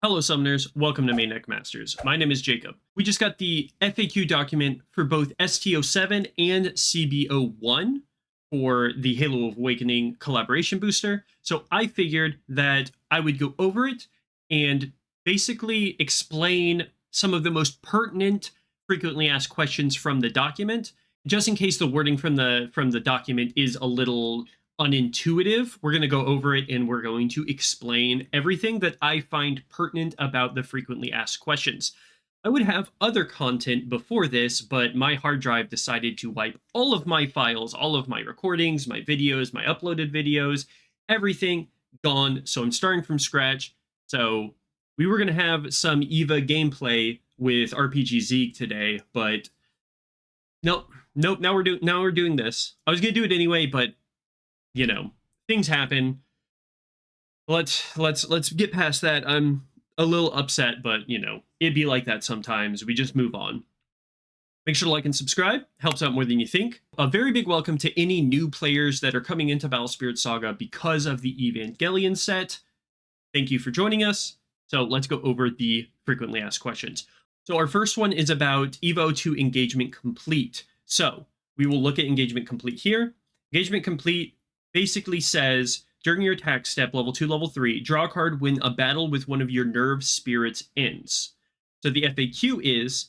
Hello, Summoners. Welcome to MainDeck Masters. My name is Jacob. We just got the FAQ document for both STO7 and CBO1 for the Halo of Awakening collaboration booster. So I figured that I would go over it and basically explain some of the most pertinent, frequently asked questions from the document, just in case the wording from the document is a little unintuitive. We're going to go over it and we're going to explain everything that I find pertinent about the frequently asked questions. I would have other content before this, but my hard drive decided to wipe all of my files, all of my recordings, my videos, my uploaded videos, everything gone. So I'm starting from scratch. So we were going to have some EVA gameplay with RPG Zeke today, but nope. Now we're doing this. I was going to do it anyway, but you know, things happen. Let's get past that. I'm a little upset, but you know, it'd be like that sometimes. We just move on. Make sure to like and subscribe. Helps out more than you think. A very big welcome to any new players that are coming into Battlespirit Saga because of the Evangelion set. Thank you for joining us. So let's go over the frequently asked questions. So our first one is about Evo 2 engagement complete. So we will look at engagement complete here. Engagement complete basically says, during your attack step, level 2, level 3, draw a card when a battle with one of your nerve spirits ends. So the FAQ is,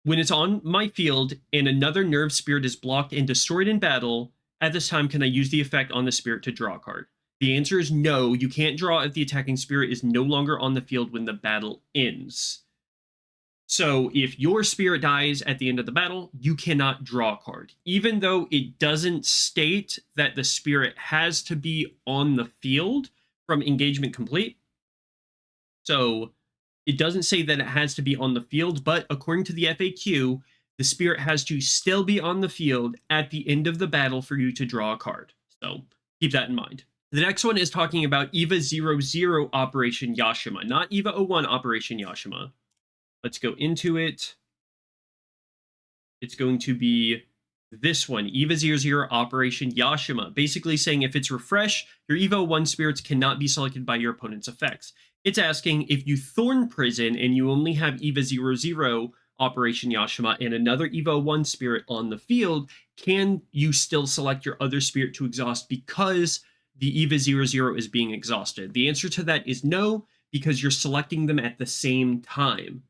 when it's on my field and another nerve spirit is blocked and destroyed in battle, at this time can I use the effect on the spirit to draw a card? The answer is no, you can't draw if the attacking spirit is no longer on the field when the battle ends. So if your spirit dies at the end of the battle, you cannot draw a card. Even though it doesn't state that the spirit has to be on the field from engagement complete. So it doesn't say that it has to be on the field, but according to the FAQ, the spirit has to still be on the field at the end of the battle for you to draw a card. So keep that in mind. The next one is talking about EVA 00 Operation Yashima, not EVA 01 Operation Yashima. Let's go into it. It's going to be this one, EVA 00 Operation Yashima, basically saying if it's refresh, your EVA 01 spirits cannot be selected by your opponent's effects. It's asking if you Thorn Prison and you only have EVA 00 Operation Yashima and another EVA 01 spirit on the field, can you still select your other spirit to exhaust because the EVA 00 is being exhausted? The answer to that is no, because you're selecting them at the same time.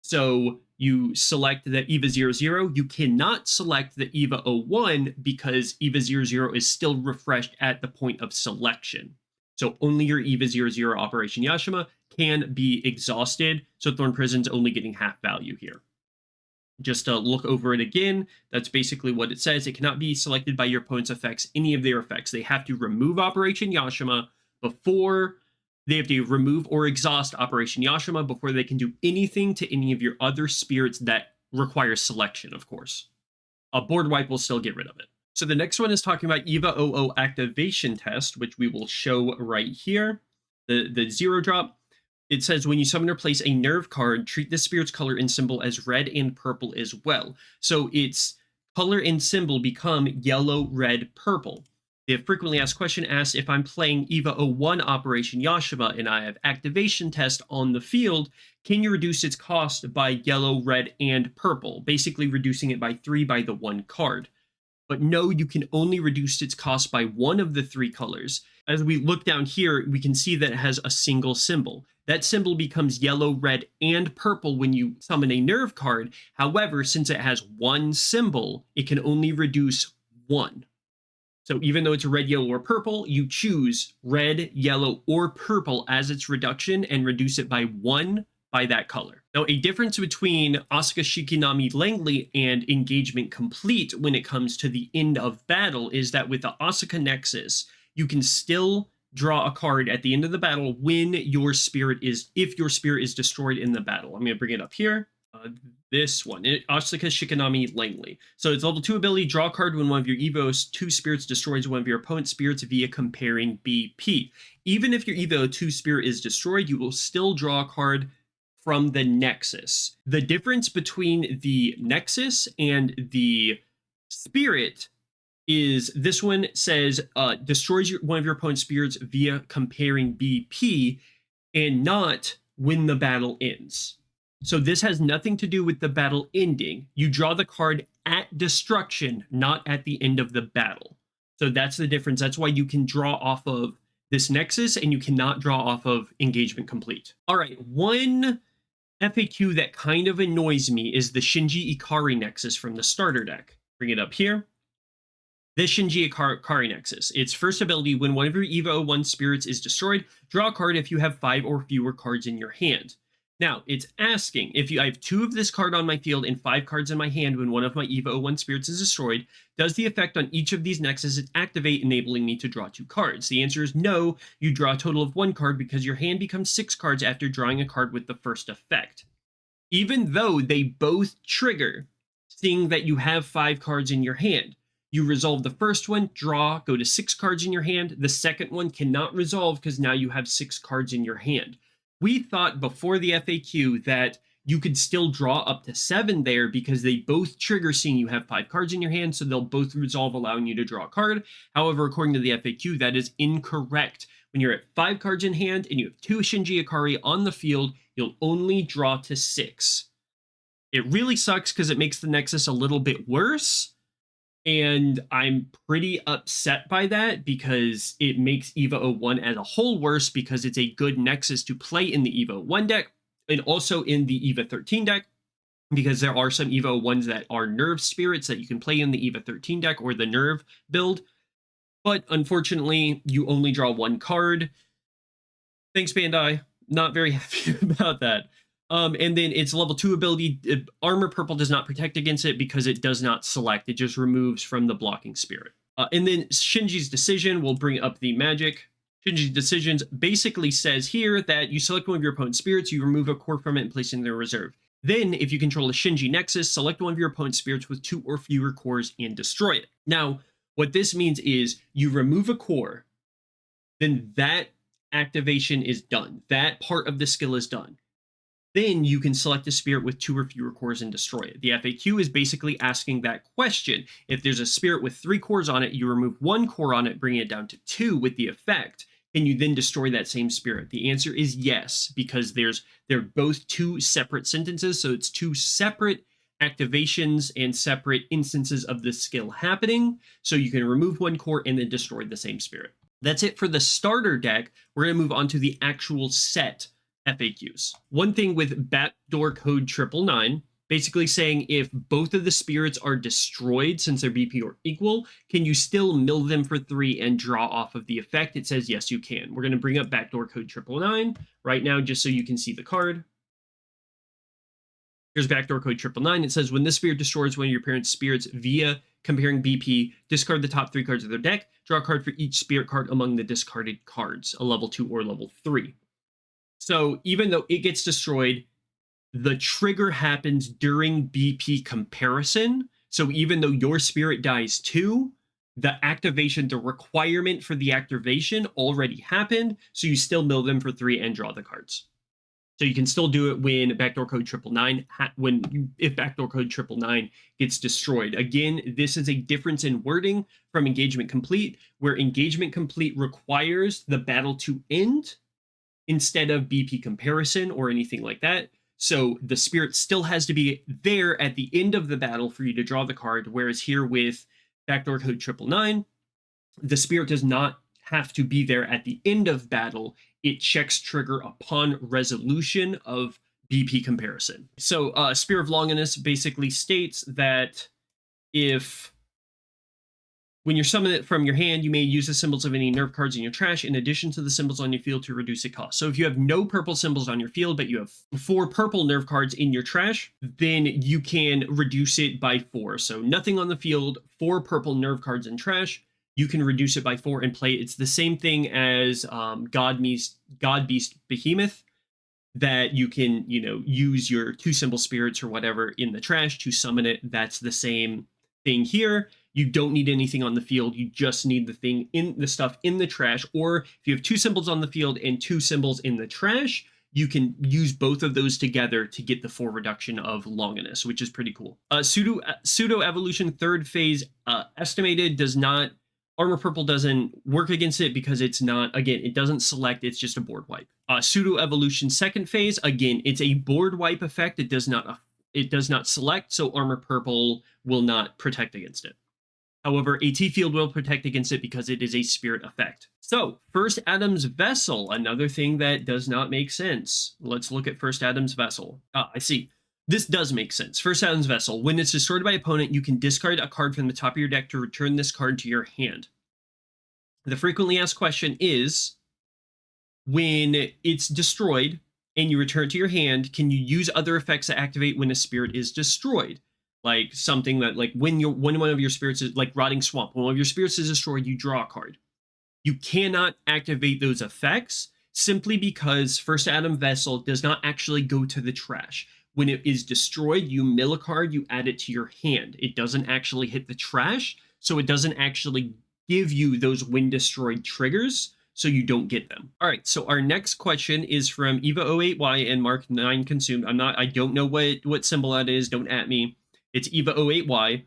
So you select the EVA 00, you cannot select the EVA 01 because EVA 00 is still refreshed at the point of selection. So only your EVA 00 Operation Yashima can be exhausted. So Thorn Prison's only getting half value here. Just to look over it again, that's basically what it says. It cannot be selected by your opponent's effects, any of their effects. They have to remove Operation Yashima before they have to remove or exhaust Operation Yashima before they can do anything to any of your other spirits that require selection, of course. A board wipe will still get rid of it. So the next one is talking about EVA 00 activation test, which we will show right here. The 0 drop. It says when you summon or place a nerve card, treat the spirit's color and symbol as red and purple as well. So its color and symbol become yellow, red, purple. The frequently asked question asks if I'm playing EVA 01 Operation Yashima and I have activation test on the field, can you reduce its cost by yellow, red, and purple, basically reducing it by 3 by the 1 card? But no, you can only reduce its cost by 1 of the 3 colors. As we look down here, we can see that it has a single symbol. That symbol becomes yellow, red, and purple when you summon a nerve card. However, since it has 1 symbol, it can only reduce 1. So even though it's red, yellow, or purple, you choose red, yellow, or purple as its reduction and reduce it by 1 by that color. Now, a difference between Asuka Shikinami Langley and Engagement Complete when it comes to the end of battle is that with the Asuka Nexus, you can still draw a card at the end of the battle when your spirit is, if your spirit is destroyed in the battle. I'm going to bring it up here. This one, Asuka Shikinami Langley. So it's level 2 ability, draw a card when one of your EVO's 2 spirits destroys one of your opponent's spirits via comparing BP. Even if your EVO 2 spirit is destroyed, you will still draw a card from the Nexus. The difference between the Nexus and the Spirit is this one says destroys one of your opponent's spirits via comparing BP, and not when the battle ends. So this has nothing to do with the battle ending. You draw the card at destruction, not at the end of the battle. So that's the difference. That's why you can draw off of this Nexus and you cannot draw off of Engagement Complete. All right, one FAQ that kind of annoys me is the Shinji Ikari Nexus from the starter deck. Bring it up here. This Shinji Ikari Nexus. Its first ability, when one of your EVA 01 spirits is destroyed, draw a card if you have 5 or fewer cards in your hand. Now, it's asking, if I have 2 of this card on my field and 5 cards in my hand when one of my EVA 01 spirits is destroyed, does the effect on each of these nexuses activate, enabling me to draw 2 cards? The answer is no. You draw a total of 1 card because your hand becomes 6 cards after drawing a card with the first effect. Even though they both trigger, seeing that you have 5 cards in your hand. You resolve the first one, draw, go to 6 cards in your hand. The second one cannot resolve because now you have 6 cards in your hand. We thought before the FAQ that you could still draw up to 7 there because they both trigger seeing you have 5 cards in your hand, so they'll both resolve, allowing you to draw a card. However, according to the FAQ, that is incorrect. When you're at 5 cards in hand and you have 2 Shinji Ikari on the field, you'll only draw to 6. It really sucks because it makes the Nexus a little bit worse. And I'm pretty upset by that because it makes EVA 01 as a whole worse because it's a good Nexus to play in the EVA 01 deck and also in the EVA 13 deck because there are some EVA 01s that are Nerve spirits that you can play in the EVA 13 deck or the Nerve build. But unfortunately, you only draw 1 card. Thanks, Bandai. Not very happy about that. And then its level 2 ability, Armor Purple does not protect against it because it does not select. It just removes from the blocking spirit. And then Shinji's Decision will bring up the magic. Shinji's Decisions basically says here that you select one of your opponent's spirits, you remove a core from it and place it in their reserve. Then, if you control a Shinji Nexus, select one of your opponent's spirits with 2 or fewer cores and destroy it. Now, what this means is you remove a core, then that activation is done. That part of the skill is done. Then you can select a spirit with 2 or fewer cores and destroy it. The FAQ is basically asking that question. If there's a spirit with 3 cores on it, you remove 1 core on it, bringing it down to 2 with the effect. Can you then destroy that same spirit? The answer is yes, because they're both 2 separate sentences, so it's 2 separate activations and separate instances of the skill happening. So you can remove 1 core and then destroy the same spirit. That's it for the starter deck. We're going to move on to the actual set FAQs. One thing with backdoor code 999, basically saying if both of the spirits are destroyed since their BP are equal, can you still mill them for 3 and draw off of the effect? It says yes, you can. We're going to bring up backdoor code 999 right now just so you can see the card. Here's backdoor code 999. It says when this spirit destroys one of your parent's spirits via comparing BP, discard the top 3 cards of their deck, draw a card for each spirit card among the discarded cards, a level 2 or level 3. So even though it gets destroyed, the trigger happens during BP comparison. So even though your spirit dies too, the activation, the requirement for the activation already happened. So you still mill them for 3 and draw the cards. So you can still do it when backdoor code 999, if backdoor code 999 gets destroyed. Again, this is a difference in wording from Engagement Complete, where Engagement Complete requires the battle to end instead of BP comparison or anything like that. So the spirit still has to be there at the end of the battle for you to draw the card, whereas here with backdoor code 999, the spirit does not have to be there at the end of battle. It checks trigger upon resolution of BP comparison. So Spear of Longinus basically states that when you summon it from your hand, you may use the symbols of any nerf cards in your trash in addition to the symbols on your field to reduce its cost. So if you have no purple symbols on your field, but you have 4 purple nerf cards in your trash, then you can reduce it by 4. So nothing on the field, 4 purple nerf cards in trash, you can reduce it by 4 and play it. It's the same thing as God Beast Behemoth, that you can, use your 2 symbol spirits or whatever in the trash to summon it. That's the same thing here. You don't need anything on the field. You just need the stuff in the trash. Or if you have 2 symbols on the field and 2 symbols in the trash, you can use both of those together to get the 4 reduction of Longinus, which is pretty cool. Pseudo evolution 3rd phase estimated does not Armor Purple doesn't work against it because it's not, again, it doesn't select, it's just a board wipe. Pseudo Evolution second phase, again, it's a board wipe effect. It does not select, so Armor Purple will not protect against it. However, a T-Field will protect against it because it is a spirit effect. So, First Adam's Vessel, another thing that does not make sense. Let's look at First Adam's Vessel. I see. This does make sense. First Adam's Vessel. When it's destroyed by opponent, you can discard a card from the top of your deck to return this card to your hand. The frequently asked question is, when it's destroyed and you return it to your hand, can you use other effects that activate when a spirit is destroyed? Like something that, like when one of your spirits is, like Rotting Swamp, when one of your spirits is destroyed, you draw a card. You cannot activate those effects simply because First Adam Vessel does not actually go to the trash. When it is destroyed, you mill a card, you add it to your hand. It doesn't actually hit the trash, so it doesn't actually give you those when destroyed triggers, so you don't get them. All right, so our next question is from Eva08Y and Mark 9 Consumed. I don't know what symbol that is, don't at me. It's Eva08Y.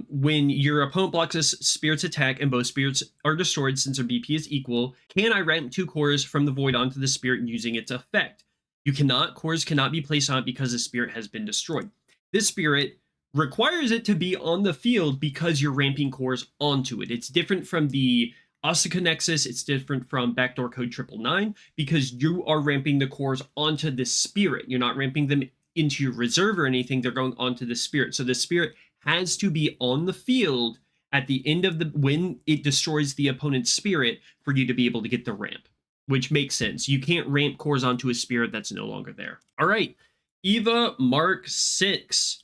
When your opponent blocks a spirit's attack and both spirits are destroyed since their BP is equal, can I ramp 2 cores from the void onto the spirit using its effect? You cannot. Cores cannot be placed on it because the spirit has been destroyed. This spirit requires it to be on the field because you're ramping cores onto it. It's different from the Asuka Nexus. It's different from Backdoor Code 999 because you are ramping the cores onto the spirit. You're not ramping them into your reserve or anything. They're going onto the spirit. So the spirit has to be on the field at the end of when it destroys the opponent's spirit for you to be able to get the ramp, which makes sense. You can't ramp cores onto a spirit that's no longer there. All right, Eva Mark 6.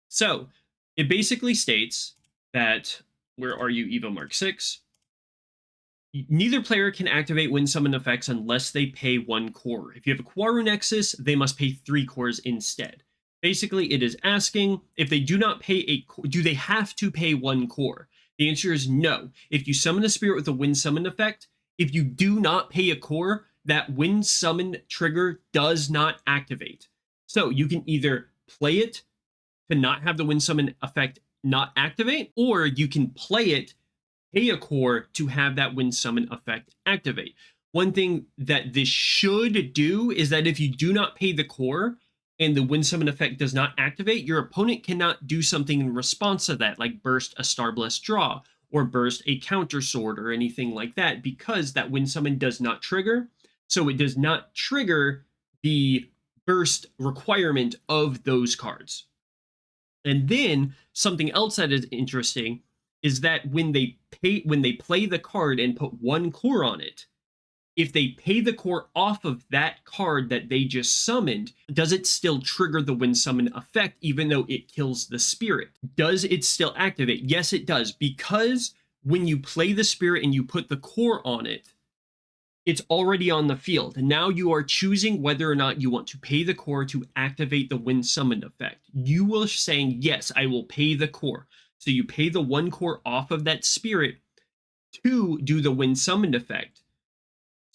So it basically states that, where are you, Eva Mark 6? Neither player can activate Wind Summon effects unless they pay 1 core. If you have a Quaru Nexus, they must pay 3 cores instead. Basically, it is asking if they do not pay do they have to pay 1 core? The answer is no. If you summon a spirit with a Wind Summon effect, if you do not pay a core, that Wind Summon trigger does not activate. So you can either play it to not have the Wind Summon effect not activate, or you can play it, pay a core to have that Wind Summon effect activate. One thing that this should do is that if you do not pay the core and the Wind Summon effect does not activate, your opponent cannot do something in response to that, like burst a Starblessed Draw or burst a Counter Sword or anything like that, because that Wind Summon does not trigger. So it does not trigger the burst requirement of those cards. And then something else that is interesting is that when they play the card and put 1 core on it, if they pay the core off of that card that they just summoned, does it still trigger the Wind Summon effect even though it kills the spirit? Does it still activate? Yes, it does, because when you play the spirit and you put the core on it, it's already on the field. And now you are choosing whether or not you want to pay the core to activate the Wind Summon effect. You are saying, yes, I will pay the core. So you pay the 1 core off of that spirit to do the Wind Summon effect.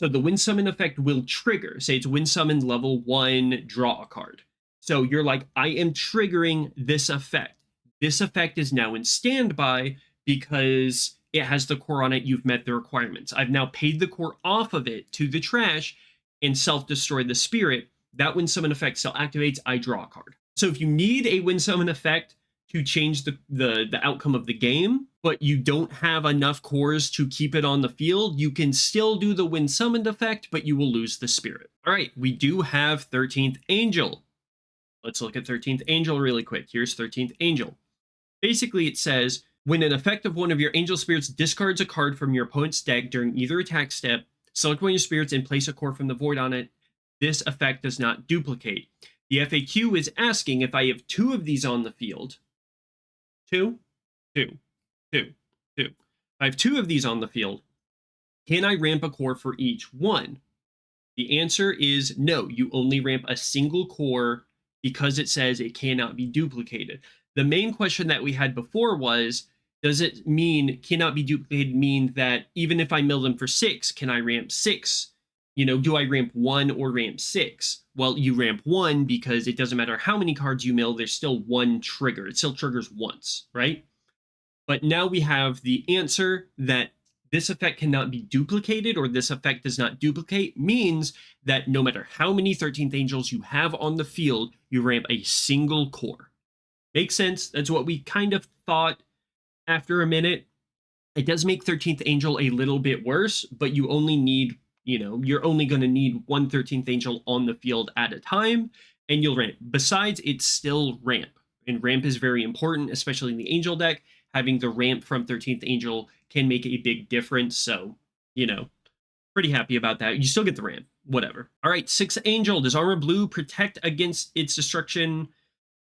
So the Wind Summon effect will trigger. Say it's Wind Summon level 1, draw a card. So you're like, I am triggering this effect. This effect is now in standby because it has the core on it. You've met the requirements. I've now paid the core off of it to the trash and self-destroyed the spirit. That Wind Summon effect still activates. I draw a card. So if you need a Wind Summon effect to change the outcome of the game, but you don't have enough cores to keep it on the field, you can still do the Wind Summoned effect, but you will lose the spirit. All right, we do have 13th Angel. Let's look at 13th Angel really quick. Here's 13th Angel. Basically, it says, when an effect of one of your angel spirits discards a card from your opponent's deck during either attack step, select one of your spirits and place a core from the void on it. This effect does not duplicate. The FAQ is asking if I have 2 of these on the field. 2. I have 2 of these on the field. Can I ramp a core for each one? The answer is no. You only ramp a single core because it says it cannot be duplicated. The main question that we had before was, does it mean cannot be duplicated mean that even if I mill them for 6, can I ramp 6? You know, do I ramp 1 or ramp 6? Well, you ramp 1 because it doesn't matter how many cards you mill, there's still 1 trigger. It still triggers once, right? But now we have the answer that this effect cannot be duplicated, or this effect does not duplicate, means that no matter how many 13th Angels you have on the field, you ramp a single core. Makes sense. That's what we kind of thought after a minute. It does make 13th Angel a little bit worse, but you only need, you're only going to need one 13th Angel on the field at a time, and you'll ramp. Besides, it's still ramp, and ramp is very important, especially in the Angel deck. Having the ramp from 13th Angel can make a big difference, so, pretty happy about that. You still get the ramp, whatever. All right, 6th Angel. Does Armor Blue protect against its destruction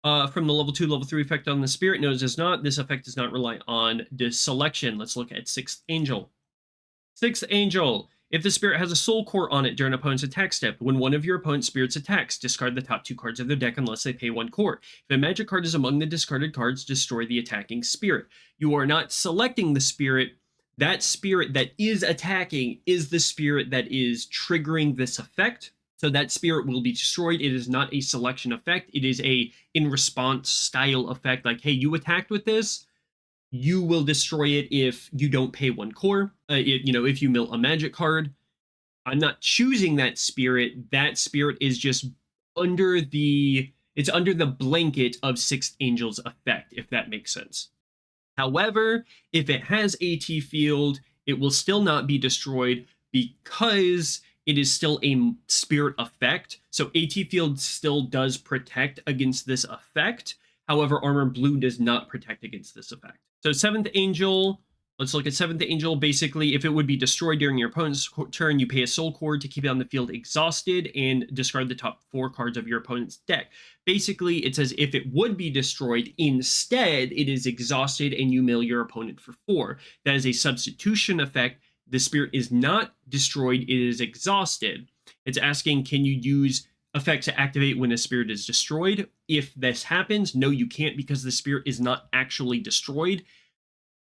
from the level 2, level 3 effect on the spirit? No, it does not. This effect does not rely on the selection. Let's look at 6th Angel. 6th Angel. If the spirit has a soul core on it during an opponent's attack step, when one of your opponent's spirits attacks, discard the top 2 cards of their deck unless they pay 1 core. If a magic card is among the discarded cards, destroy the attacking spirit. You are not selecting the spirit. That spirit that is attacking is the spirit that is triggering this effect. So that spirit will be destroyed. It is not a selection effect. It is a in response style effect. Like, hey, you attacked with this, you will destroy it if you don't pay 1 core. If you mill a magic card. I'm not choosing that spirit. That spirit is just under the blanket of 6th Angel's effect, if that makes sense. However, if it has AT field, it will still not be destroyed because it is still a spirit effect. So AT field still does protect against this effect. However, Armor Blue does not protect against this effect. So 7th Angel, let's look at 7th Angel. Basically, if it would be destroyed during your opponent's turn, you pay a soul core to keep it on the field exhausted and discard the top 4 cards of your opponent's deck. Basically, it says if it would be destroyed, instead, it is exhausted and you mill your opponent for 4. That is a substitution effect. The spirit is not destroyed, it is exhausted. It's asking, can you use effects to activate when a spirit is destroyed? If this happens, no, you can't, because the spirit is not actually destroyed.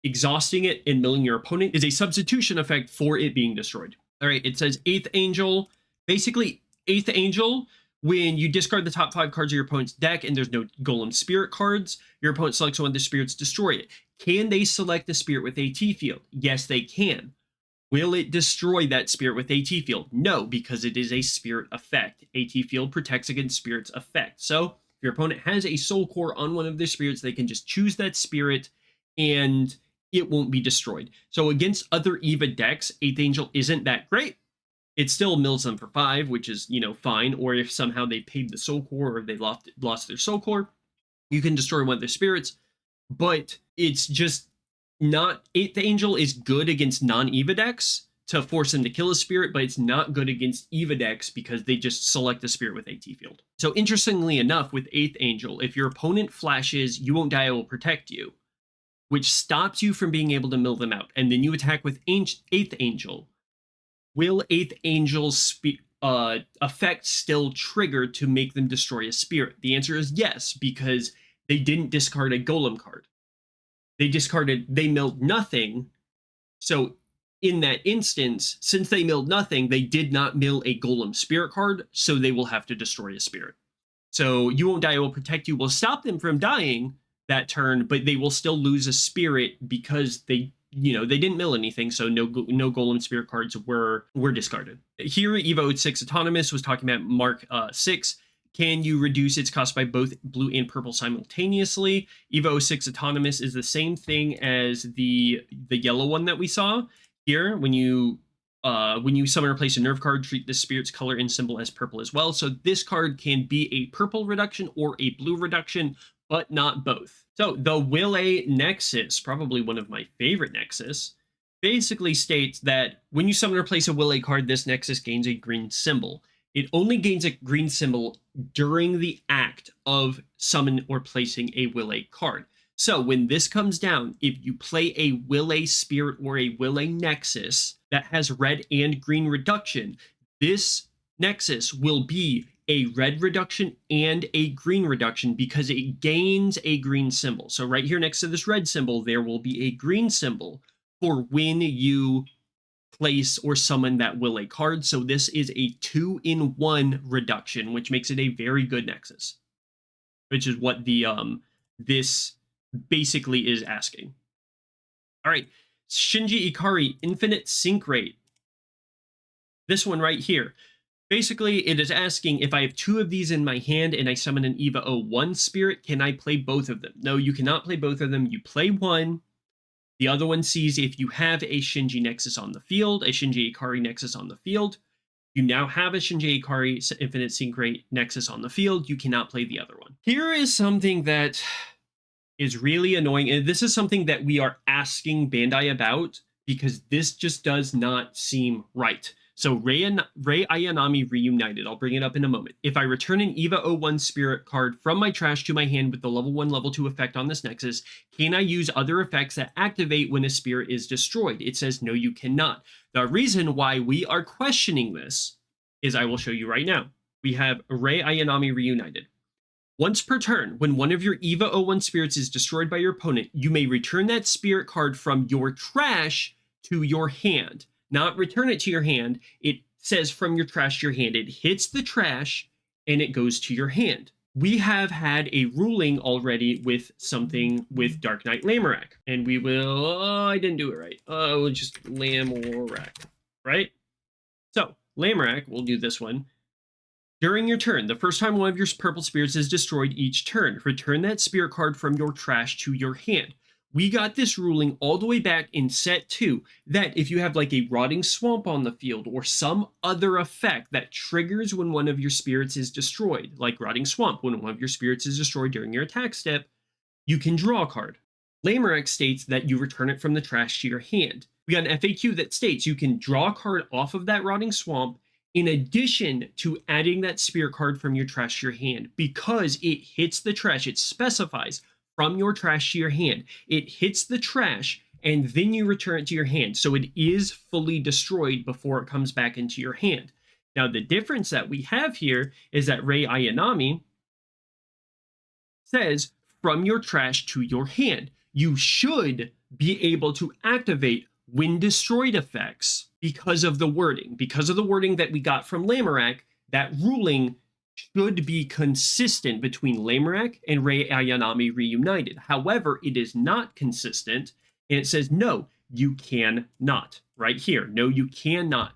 Exhausting it and milling your opponent is a substitution effect for it being destroyed. All right, it says 8th Angel. Basically, 8th Angel, when you discard the top 5 cards of your opponent's deck and there's no Golem Spirit cards, your opponent selects one of the spirits, destroy it. Can they select the spirit with AT field? Yes, they can. Will it destroy that spirit with AT field? No, because it is a spirit effect. AT field protects against spirit's effect. So if your opponent has a soul core on one of their spirits, they can just choose that spirit and it won't be destroyed. So against other EVA decks, 8th Angel isn't that great. It still mills them for 5, which is, fine. Or if somehow they paid the soul core or they lost their soul core, you can destroy one of their spirits. But it's just not... 8th Angel is good against non-EVA decks to force them to kill a spirit, but it's not good against EVA decks because they just select the spirit with AT field. So interestingly enough, with 8th Angel, if your opponent flashes, you won't die, I will protect you, which stops you from being able to mill them out. And then you attack with 8th Angel. Will 8th Angel's effect still trigger to make them destroy a spirit? The answer is yes, because they didn't discard a Golem card. They milled nothing. So in that instance, since they milled nothing, they did not mill a Golem spirit card, so they will have to destroy a spirit. So you won't die, I will protect you will stop them from dying that turn, but they will still lose a spirit because they didn't mill anything, so no Golem spirit cards were discarded. Here, Evo 6 Autonomous was talking about Mark 6. Can you reduce its cost by both blue and purple simultaneously? Evo 6 Autonomous is the same thing as the yellow one that we saw. Here, when you summon or place a nerf card, treat the spirit's color and symbol as purple as well. So this card can be a purple reduction or a blue reduction, but not both. So the Will A Nexus, probably one of my favorite Nexus, basically states that when you summon or place a Will A card, this Nexus gains a green symbol. It only gains a green symbol during the act of summon or placing a Will A card. So when this comes down, if you play a Will A Spirit or a Will A Nexus that has red and green reduction, this Nexus will be a red reduction and a green reduction because it gains a green symbol. So right here next to this red symbol, there will be a green symbol for when you place or summon that Will A card. So this is a 2-in-1 reduction, which makes it a very good Nexus, which is what the this basically is asking. All right, Shinji Ikari, infinite sync rate. This one right here. Basically, it is asking if I have 2 of these in my hand and I summon an EVA 01 spirit, can I play both of them? No, you cannot play both of them. You play one. The other one sees if you have a Shinji Nexus on the field, a Shinji Ikari Nexus on the field. You now have a Shinji Ikari Infinite Sync Rate Nexus on the field. You cannot play the other one. Here is something that is really annoying, and this is something that we are asking Bandai about because this just does not seem right. So Rei Ayanami Reunited, I'll bring it up in a moment. If I return an EVA 01 Spirit card from my trash to my hand with the level 1, level 2 effect on this Nexus, can I use other effects that activate when a spirit is destroyed? It says no, you cannot. The reason why we are questioning this is I will show you right now. We have Rei Ayanami Reunited. Once per turn, when one of your EVA 01 spirits is destroyed by your opponent, you may return that spirit card from your trash to your hand. Not return it to your hand. It says from your trash to your hand. It hits the trash and it goes to your hand. We have had a ruling already with something with Dark Knight Lamorak. And we will... Oh, I didn't do it right. Oh, just Lamorak. Right? So, Lamorak, we'll do this one. During your turn, the first time one of your purple spirits is destroyed each turn, return that spirit card from your trash to your hand. We got this ruling all the way back in set 2 that if you have like a rotting swamp on the field or some other effect that triggers when one of your spirits is destroyed, like rotting swamp, when one of your spirits is destroyed during your attack step, you can draw a card. Lamorak states that you return it from the trash to your hand. We got an FAQ that states you can draw a card off of that rotting swamp in addition to adding that spirit card from your trash to your hand because it hits the trash. It specifies from your trash to your hand. It hits the trash and then you return it to your hand. So it is fully destroyed before it comes back into your hand. Now, the difference that we have here is that Rei Ayanami says from your trash to your hand. You should be able to activate when destroyed effects because of the wording. Because of the wording that we got from Lamorak, that ruling should be consistent between Lamorak and Rei Ayanami Reunited. However, it is not consistent, and it says, no, you cannot. Right here, no, you cannot.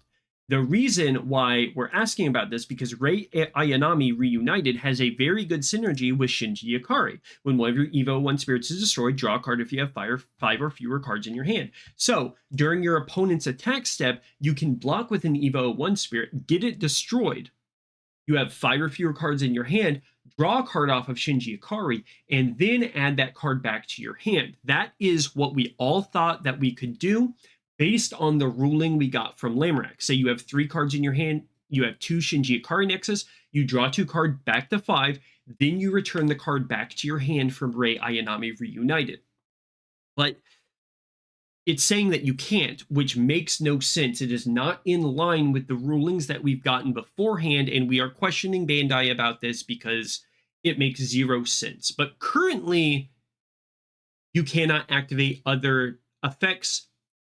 The reason why we're asking about this because Rei Ayanami Reunited has a very good synergy with Shinji Ikari. When one of your EVA 01 spirits is destroyed, draw a card if you have 5 or fewer cards in your hand. So, during your opponent's attack step, you can block with an EVA 01 spirit, get it destroyed. You have 5 or fewer cards in your hand, draw a card off of Shinji Ikari, and then add that card back to your hand. That is what we all thought that we could do based on the ruling we got from Lamorak. Say you have 3 cards in your hand, you have 2 Shinji Ikari Nexus, you draw 2 cards back to 5, then you return the card back to your hand from Rei Ayanami Reunited. But it's saying that you can't, which makes no sense. It is not in line with the rulings that we've gotten beforehand, and we are questioning Bandai about this because it makes 0 sense. But currently, you cannot activate other effects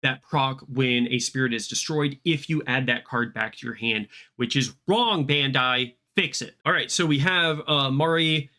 that proc when a spirit is destroyed if you add that card back to your hand, which is wrong, Bandai. Fix it. All right, so we have Mari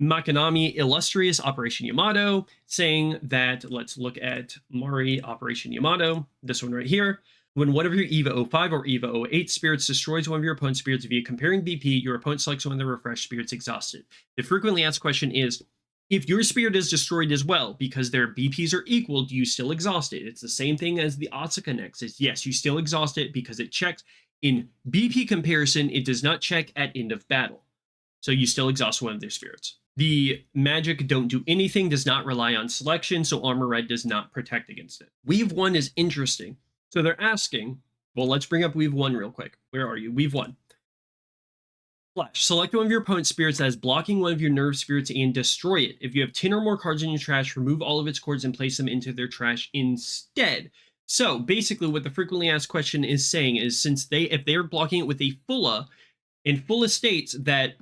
Makanami Illustrious Operation Yamato saying that, let's look at Mari Operation Yamato, this one right here. When one of your EVA 05 or EVA 08 spirits destroys one of your opponent's spirits via comparing BP, your opponent selects one of the refreshed spirits exhausted. The frequently asked question is, if your spirit is destroyed as well, because their BPs are equal, do you still exhaust it? It's the same thing as the Asuka Nexus. Yes, you still exhaust it because it checks. In BP comparison, it does not check at end of battle. So you still exhaust one of their spirits. The magic don't do anything, does not rely on selection, so Armor Red does not protect against it. Weave 1 is interesting. So they're asking, well, let's bring up Weave 1 real quick. Where are you? Weave 1. Flash. Select one of your opponent's spirits that is blocking one of your nerve spirits and destroy it. If you have 10 or more cards in your trash, remove all of its cards and place them into their trash instead. So basically what the frequently asked question is saying is if they're blocking it with a Fulla, and Fulla states that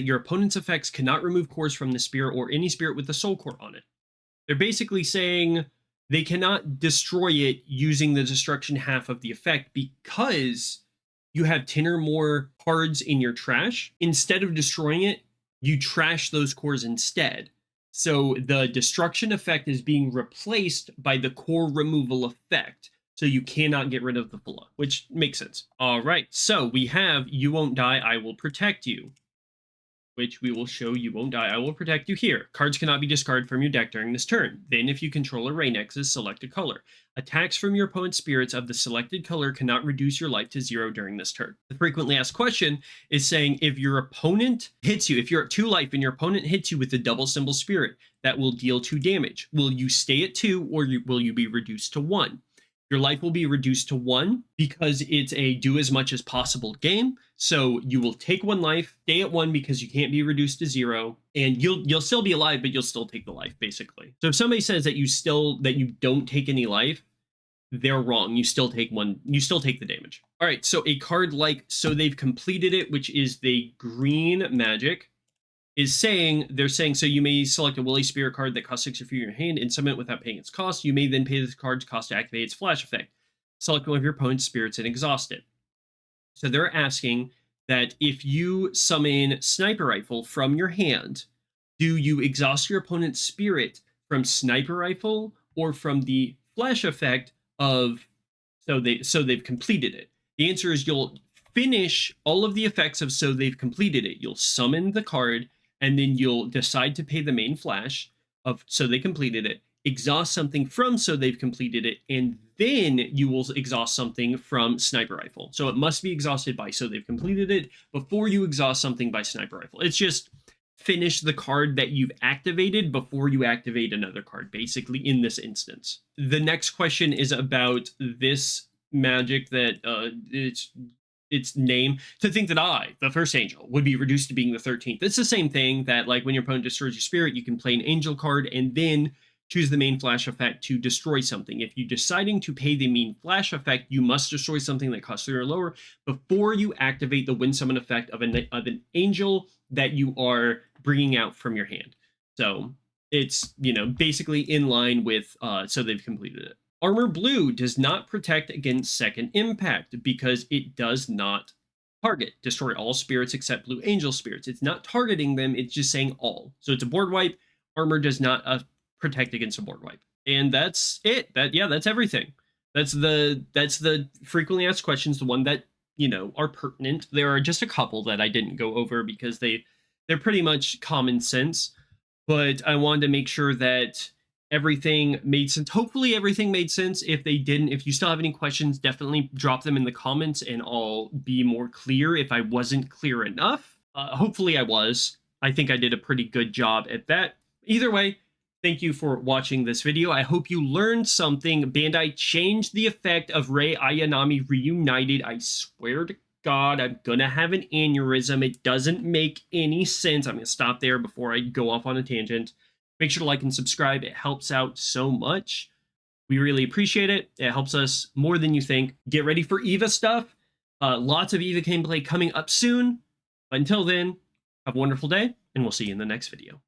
your opponent's effects cannot remove cores from the spirit or any spirit with a soul core on it. They're basically saying they cannot destroy it using the destruction half of the effect because you have 10 or more cards in your trash. Instead of destroying it, you trash those cores instead. So the destruction effect is being replaced by the core removal effect. So you cannot get rid of the Fulla, which makes sense. All right, so we have You Won't Die, I Will Protect You, which we will show You Won't Die, I Will Protect You here. Cards cannot be discarded from your deck during this turn. Then if you control a Ray Nexus, select a color. Attacks from your opponent's spirits of the selected color cannot reduce your life to 0 during this turn. The frequently asked question is saying if your opponent hits you, if you're at 2 life and your opponent hits you with the double symbol spirit, that will deal 2 damage. Will you stay at 2 or will you be reduced to 1? Your life will be reduced to 1 because it's a do as much as possible game. So you will take 1 life, stay at 1 because you can't be reduced to 0, and you'll still be alive, but you'll still take the life, basically. So if somebody says that you don't take any life, they're wrong. You still take 1, you still take the damage. All right, so a card like So They've Completed It, which is the green magic, is saying, they're saying, so you may select a Willy Spirit card that costs 6 or fewer in your hand and summon it without paying its cost. You may then pay this card's cost to activate its flash effect. Select one of your opponent's spirits and exhaust it. So they're asking that if you summon Sniper Rifle from your hand, do you exhaust your opponent's spirit from Sniper Rifle or from the flash effect of So They've Completed It? The answer is you'll finish all of the effects of So They've Completed It. You'll summon the card, and then you'll decide to pay the main flash of So They Completed It, exhaust something from So They've Completed It, and then you will exhaust something from Sniper Rifle. So it must be exhausted by So They've Completed It before you exhaust something by Sniper Rifle. It's just finish the card that you've activated before you activate another card, basically, in this instance. The next question is about this magic that its name, to think that I, the first angel, would be reduced to being the 13th. It's the same thing that, like, when your opponent destroys your spirit, you can play an angel card and then choose the main flash effect to destroy something. If you're deciding to pay the main flash effect, you must destroy something that costs 3 or lower before you activate the win summon effect of an angel that you are bringing out from your hand. So it's, basically in line with So They've Completed It. Armor Blue does not protect against second impact because it does not target. Destroy all spirits except blue angel spirits. It's not targeting them, it's just saying all. So it's a board wipe. Armor does not protect against a board wipe. And that's it. That's everything. That's the frequently asked questions, the one that, are pertinent. There are just a couple that I didn't go over because they're pretty much common sense, but I wanted to make sure that everything made sense. Hopefully everything made sense. If they didn't, if you still have any questions, definitely drop them in the comments and I'll be more clear if I wasn't clear enough. Hopefully I was. I think I did a pretty good job at that. Either way, thank you for watching this video. I hope you learned something. Bandai changed the effect of Rei Ayanami Reunited. I swear to God, I'm gonna have an aneurysm. It doesn't make any sense. I'm gonna stop there before I go off on a tangent. Make sure to like and subscribe. It helps out so much. We really appreciate it. It helps us more than you think. Get ready for EVA stuff. Lots of EVA gameplay coming up soon. Until then, have a wonderful day, and we'll see you in the next video.